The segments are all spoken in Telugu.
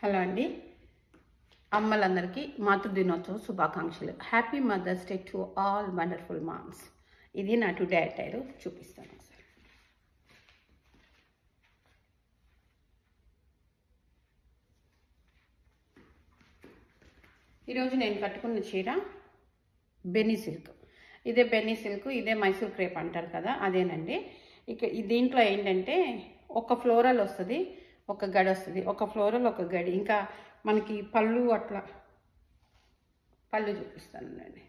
హలో అండి, అమ్మలందరికీ మాతృదినోత్సవ శుభాకాంక్షలు. Happy mother's day to all wonderful moms. ఇది నా టుడే అటైర్ చూపిస్తాను ఒకసారి. ఈరోజు నేను కట్టుకున్న చీర బెన్నీ సిల్క్. ఇదే బెన్నీ సిల్క్, ఇదే మైసూర్ క్రేప్ అంటారు కదా, అదేనండి. ఇక దీంట్లో ఏంటంటే ఒక ఫ్లోరల్ వస్తుంది, ఒక గడి వస్తుంది. ఒక ఫ్లోరల్ ఒక గడి. ఇంకా మనకి పళ్ళు అట్లా పళ్ళు చూపిస్తానండి.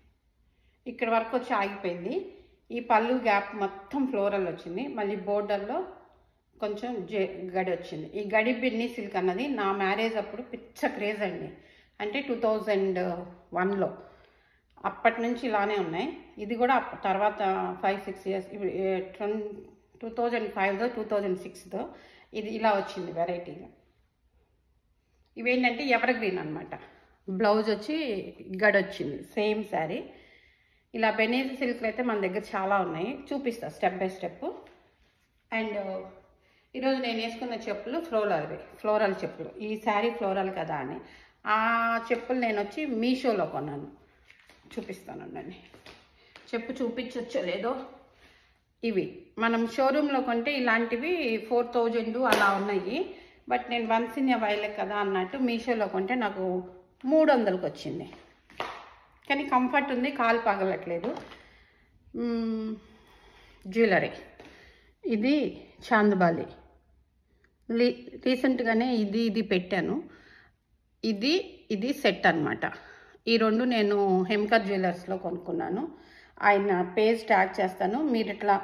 ఇక్కడ వరకు వచ్చి ఆగిపోయింది. ఈ పళ్ళు గ్యాప్ మొత్తం ఫ్లోరల్ వచ్చింది. మళ్ళీ బోర్డర్లో కొంచెం గడి వచ్చింది. ఈ గడి బెన్నీ సిల్క్ అన్నది నా మ్యారేజ్ అప్పుడు పిచ్చ క్రేజ్ అండి. అంటే 2001లో. అప్పటి నుంచి ఇలానే ఉన్నాయి. ఇది కూడా తర్వాత 5-6 ఇయర్స్, 2005దో 2006దో ఇది ఇలా వచ్చింది వెరైటీగా. ఇవేంటంటే ఎవర్ గ్రీన్ అనమాట. బ్లౌజ్ వచ్చి గడి వచ్చింది, సేమ్ శారీ. ఇలా బెన్నీ సిల్క్లు అయితే మన దగ్గర చాలా ఉన్నాయి, చూపిస్తా స్టెప్ బై స్టెప్. అండ్ ఈరోజు నేను వేసుకున్న చెప్పులు ఫ్లోరల్ చెప్పులు. ఈ శారీ ఫ్లోరల్ కదా అని ఆ చెప్పులు నేను వచ్చి మీషోలో కొన్నాను, చూపిస్తానండి. చెప్పు చూపించచ్చో లేదో. ఇవి మనం షోరూంలో కొంటే ఇలాంటివి 4000 అలా ఉన్నాయి. బట్ నేను వన్స్ ఇన్ ఎ వైల్ కదా అన్నట్టు మీషోలో కొంటే నాకు 300కి వచ్చింది. కానీ కంఫర్ట్ ఉంది, కాలు పగలట్లేదు. జ్యువెలరీ ఇది చాందబాలి. రీసెంట్గానే ఇది పెట్టాను. ఇది సెట్ అనమాట. ఈ రెండు నేను హెమ్కర్ జ్యువెలర్స్లో కొనుక్కున్నాను. ఆయన పేజ్ ట్యాగ్ చేస్తాను. మీరు ఇట్లా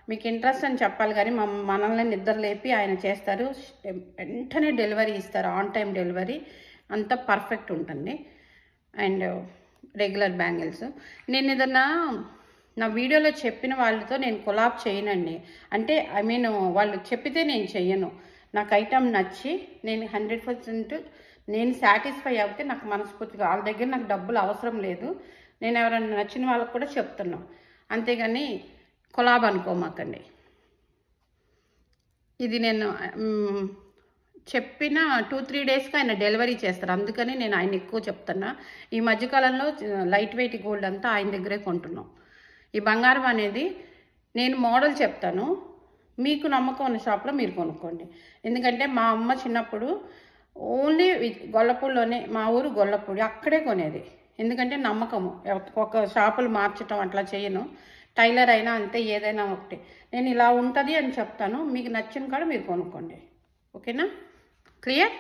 మీకు ఇంట్రెస్ట్ అని చెప్పాలి, కానీ మనల్ని నిద్ర లేపి ఆయన చేస్తారు. వెంటనే డెలివరీ ఇస్తారు, ఆన్ టైం డెలివరీ. అంతా పర్ఫెక్ట్ ఉంటుంది. And regular bangles. నేను ఏదన్నా నా వీడియోలో చెప్పిన వాళ్ళతో నేను కొలాబ్ చేయనండి. అంటే వాళ్ళు చెప్పితే నేను చెయ్యను. నాకు ఐటమ్ నచ్చి నేను 100% నేను సాటిస్ఫై అవుతే నాకు మనస్ఫూర్తిగా, వాళ్ళ దగ్గర నాకు డబ్బులు అవసరం లేదు. నేను ఎవరైనా నచ్చిన వాళ్ళకు కూడా చెప్తున్నాను, అంతేగాని కొలాబ్ అనుకోమాకండి. ఇది నేను చెప్పిన 2-3 డేస్కి ఆయన డెలివరీ చేస్తారు, అందుకని నేను ఆయన ఎక్కువ చెప్తున్నా. ఈ మధ్యకాలంలో లైట్ వెయిట్ గోల్డ్ అంతా ఆయన దగ్గరే కొంటున్నాం. ఈ బంగారం అనేది నేను మోడల్ చెప్తాను, మీకు నమ్మకం ఉన్న షాప్లో మీరు కొనుక్కోండి. ఎందుకంటే మా అమ్మ చిన్నప్పుడు ఓన్లీ గొల్లపూడిలోనే, మా ఊరు గొల్లపూడి, అక్కడే కొనేది. ఎందుకంటే నమ్మకము. ఒక షాపులు మార్చటం అట్లా చేయను. టైలర్ అయినా అంతే, ఏదైనా ఒకటి. నేను ఇలా ఉంటుంది అని చెప్తాను, మీకు నచ్చిన కాడ మీరు కొనుక్కోండి. ఓకేనా? క్లియర్?